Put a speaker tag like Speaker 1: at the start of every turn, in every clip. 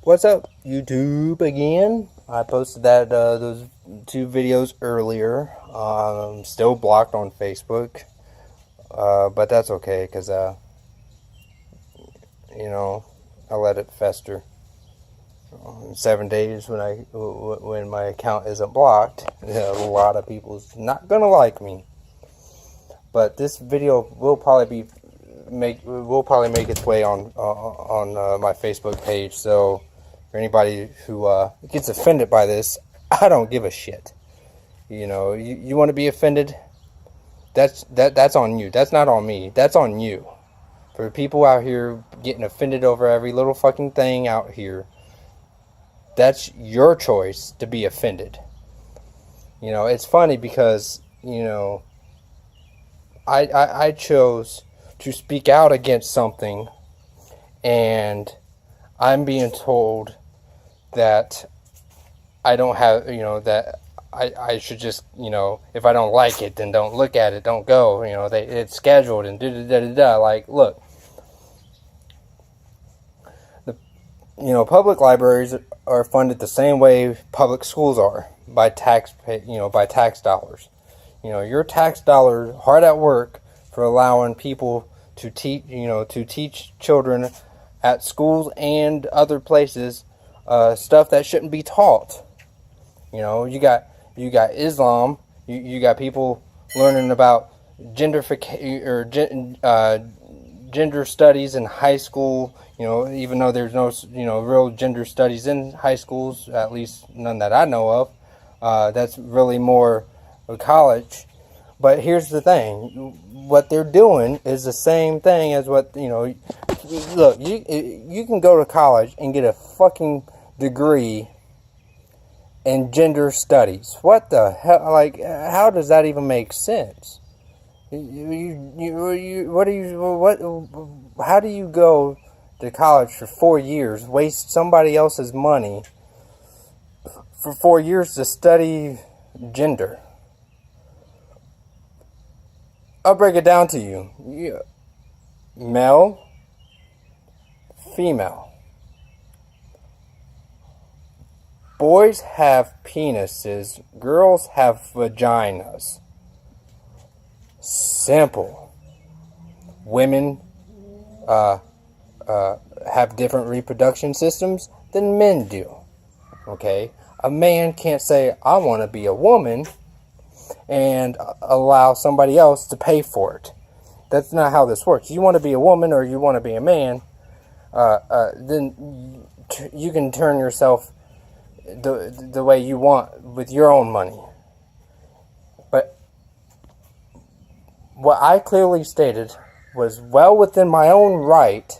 Speaker 1: What's up, YouTube again? I posted those two videos earlier. Still blocked on Facebook, but that's okay because I let it fester. 7 days when my account isn't blocked, a lot of people's not gonna like me. But this video will probably make its way on my Facebook page. So for anybody who gets offended by this, I don't give a shit. You want to be offended? That's on you. That's not on me. That's on you. For people out here getting offended over every little fucking thing out here, that's your choice to be offended. It's funny because I chose to speak out against something, and I'm being told that I don't have, that I should just, if I don't like it, then don't look at it, don't go, it's scheduled and da-da-da-da-da. Like, look, public libraries are funded the same way public schools are, by tax dollars. Your tax dollars hard at work for allowing people to teach children at schools and other places stuff that shouldn't be taught. You got Islam. You got people learning about gender studies in high school. Even though there's no real gender studies in high schools, at least none that I know of. That's really more of college. But here's the thing: what they're doing is the same thing as what Look, you can go to college and get a fucking degree in gender studies. What the hell? Like, how does that even make sense? How do you go to college for 4 years, waste somebody else's money for 4 years to study gender? I'll break it down to you. Male, female. Boys have penises, girls have vaginas. Simple. Women have different reproduction systems than men do. Okay? A man can't say, I want to be a woman, and allow somebody else to pay for it. That's not how this works. You want to be a woman or you want to be a man, then you can turn yourself the way you want with your own money. But what I clearly stated was well within my own right,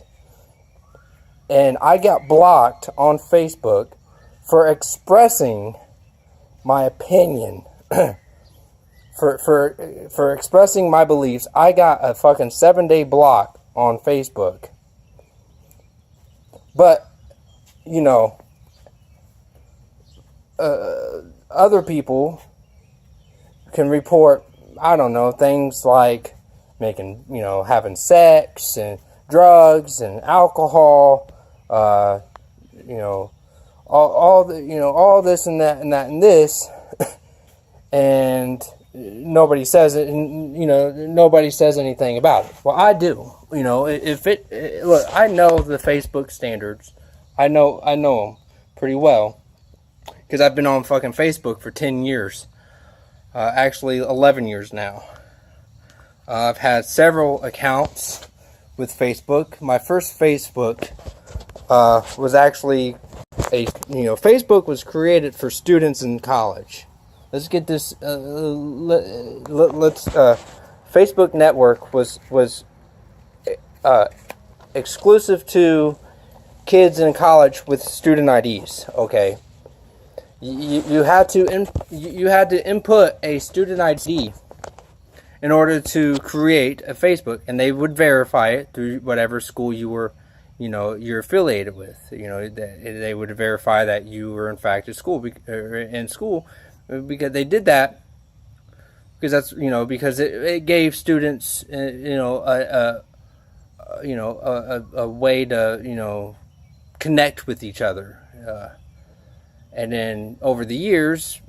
Speaker 1: and I got blocked on Facebook for expressing my opinion. For expressing my beliefs. I got a fucking 7-day block on Facebook. But other people can report, I don't know, things like having sex and drugs and alcohol, all this and that and that and this, and nobody says it, and nobody says anything about it. Well, I do. Look, I know the Facebook standards. I know them pretty well because I've been on fucking Facebook for 10 years. Actually 11 years now. I've had several accounts with Facebook. My first Facebook was actually Facebook was created for students in college. Let's get this. Facebook network was exclusive to kids in college with student IDs. Okay, you had to input a student ID in order to create a Facebook, and they would verify it through whatever school you were, you're affiliated with. They would verify that you were in fact in school, because they did that because that's because it gave students a way to connect with each other. And then over the years,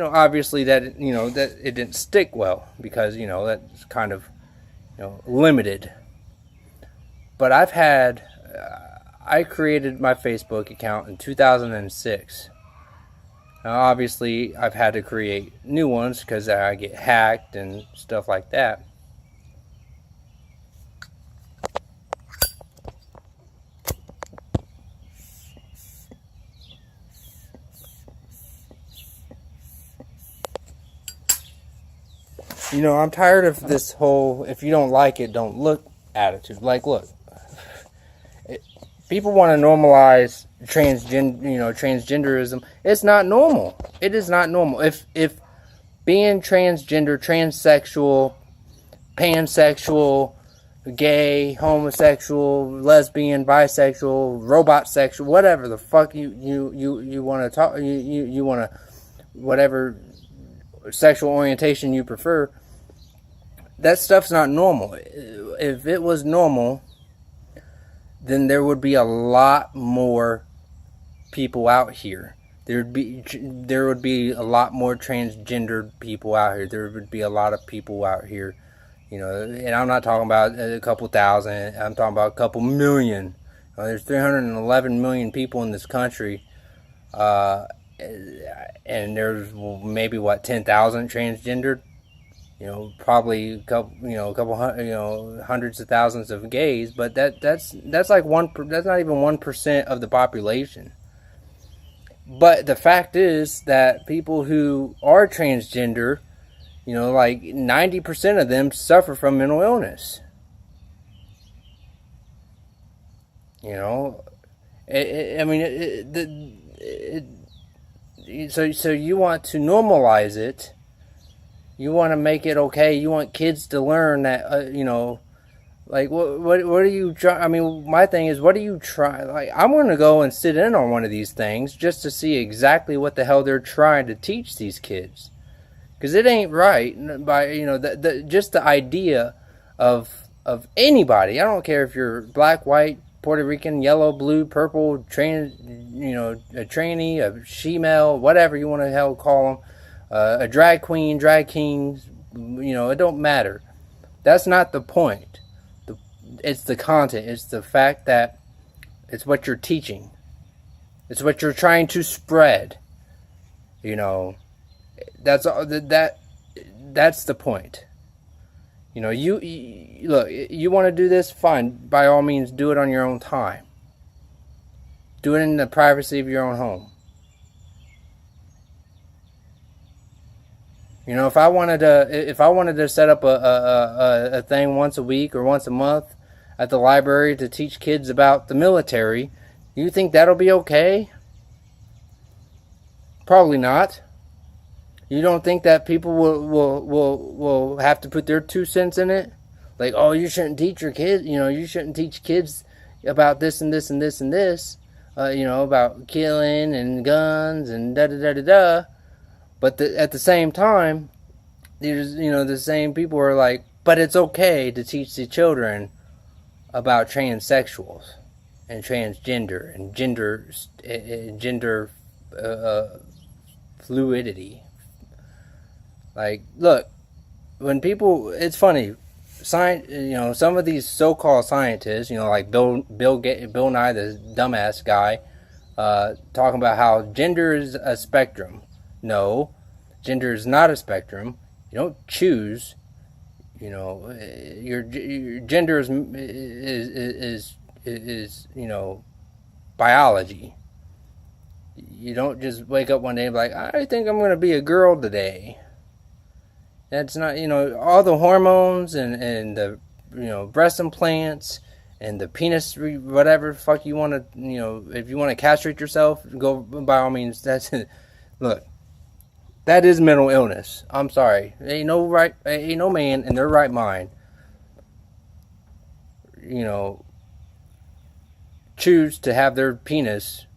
Speaker 1: obviously that it didn't stick well, because that's kind of limited. But I created my Facebook account in 2006. Now, obviously, I've had to create new ones because I get hacked and stuff like that. I'm tired of this whole, if you don't like it, don't look attitude. Like, look, people want to normalize transgenderism. It's not normal. It is not normal. If being transgender, transsexual, pansexual, gay, homosexual, lesbian, bisexual, robot sexual, whatever the fuck you want to talk, you want to, whatever sexual orientation you prefer, that stuff's not normal. If it was normal, then there would be a lot more people out here. There would be a lot more transgendered people out here. There would be a lot of people out here, and I'm not talking about a couple thousand. I'm talking about a couple million. There's 311 million people in this country, and there's maybe 10,000 transgendered. Probably a couple hundreds of thousands of gays, but that's like that's not even 1% of the population. But the fact is that people who are transgender, like 90% of them suffer from mental illness. So you want to normalize it. You want to make it okay. You want kids to learn that, like, what are you trying? I mean, my thing is, what are you trying? Like, I'm going to go and sit in on one of these things just to see exactly what the hell they're trying to teach these kids. Because it ain't right. By, just the idea of anybody. I don't care if you're black, white, Puerto Rican, yellow, blue, purple, a tranny, a she-male, whatever you want to hell call them. A drag queen, drag king, it don't matter. That's not the point. It's the content. It's the fact that it's what you're teaching. It's what you're trying to spread. That's all. That's the point. You look. You want to do this? Fine. By all means, do it on your own time. Do it in the privacy of your own home. If I wanted to set up a thing once a week or once a month at the library to teach kids about the military, you think that'll be okay? Probably not. You don't think that people will have to put their 2 cents in it? Like, oh, you shouldn't teach your kids. You shouldn't teach kids about this and this and this and this. About killing and guns and da da da da da. But at the same time, there's the same people are like, but it's okay to teach the children about transsexuals and transgender and gender fluidity. Like, look, when people, it's funny, some of these so-called scientists, like Bill Nye, the dumbass guy, talking about how gender is a spectrum. No, gender is not a spectrum. You don't choose. Your gender is biology. You don't just wake up one day and be like, I think I'm going to be a girl today. That's not, all the hormones and the, breast implants and the penis, whatever the fuck you want to, if you want to castrate yourself, go by all means. That's it. Look. That is mental illness. I'm sorry. Ain't no man in their right mind, choose to have their penis,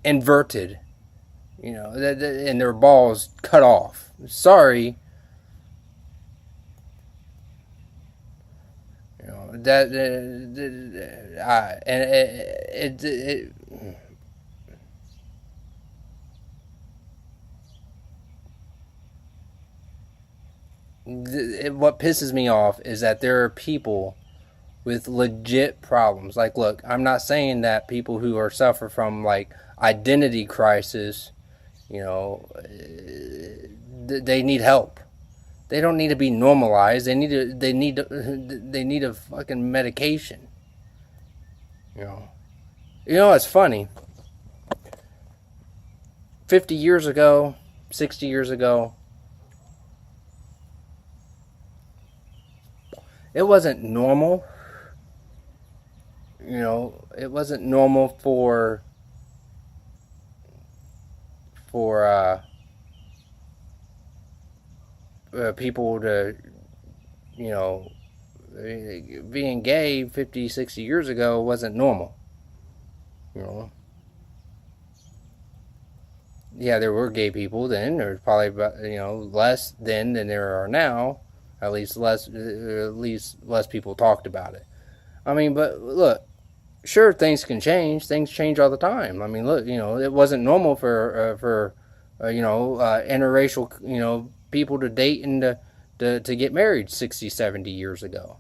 Speaker 1: inverted, and their balls cut off. Sorry. what pisses me off is that there are people with legit problems. Like, look, I'm not saying that people who are suffer from like identity crisis, you know, they need help. They don't need to be normalized. They need a fucking medication. You know, it's funny. 50 years ago, 60 years ago, it wasn't normal. You know, it wasn't normal for people to, you know, being gay 50, 60 years ago wasn't normal. You know, yeah, there were gay people then. There's probably, you know, less then than there are now. At least less people talked about it. I mean, but look, sure, things can change. Things change all the time. I mean, look, you know, it wasn't normal for you know, interracial, you know, people to date and to get married 60, 70 years ago.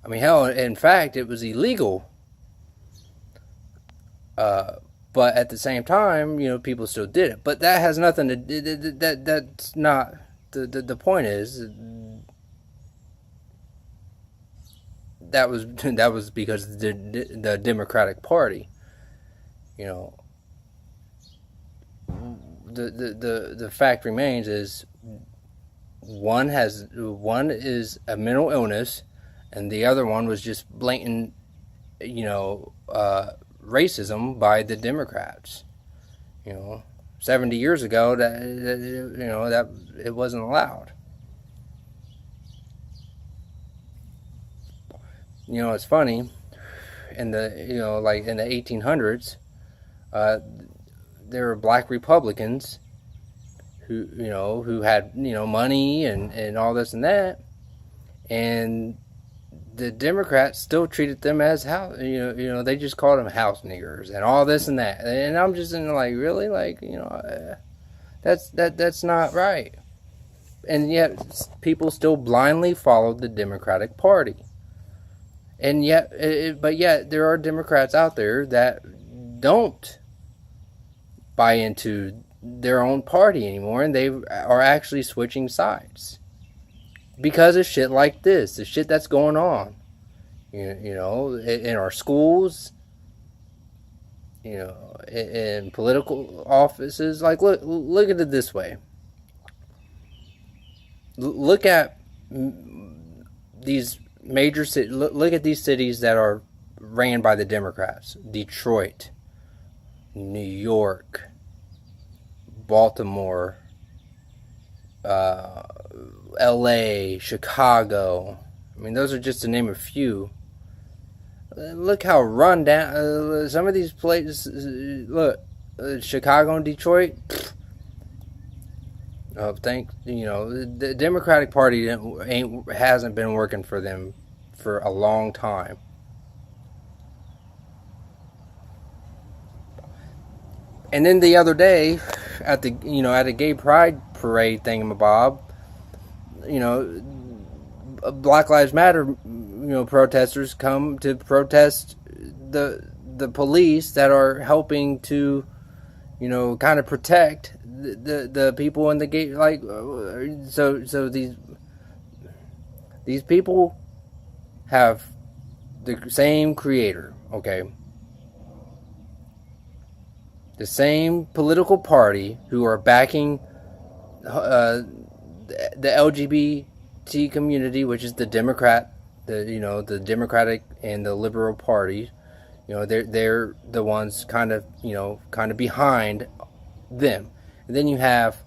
Speaker 1: I mean, hell, in fact, it was illegal. But at the same time, you know, people still did it. But that has nothing to that's not the point. Is that was because the Democratic Party, you know, the fact remains is one is a mental illness, and the other one was just blatant, you know, racism by the Democrats. You know, 70 years ago, that you know, that it wasn't allowed. You know, it's funny. In the, you know, like in the 1800s, there were black Republicans who, you know, who had, you know, money and all this and that, and the Democrats still treated them as house, you know, they just called them house niggers and all this and that. And I'm just in like, really, like, you know, that's not right. And yet people still blindly followed the Democratic Party. And yet, but yet there are Democrats out there that don't buy into their own party anymore, and they are actually switching sides because of shit like this, the shit that's going on, you know, in our schools, you know, in political offices. Like, look at it this way. Look at these major cities. Look at these cities that are ran by the Democrats: Detroit, New York, Baltimore, LA, Chicago. I mean, those are just to name a few. Look how run down some of these places. Look, Chicago and Detroit. You know, the Democratic Party hasn't been working for them for a long time. And then the other day, at a gay pride parade thingamabob, you know, Black Lives Matter, you know, protesters come to protest the police that are helping to, you know, kind of protect the people in the gay, like, so these people have the same creator, okay? The same political party who are backing the LGBT community, which is the Democratic and the liberal party. You know, they're the ones kind of behind them. And then you have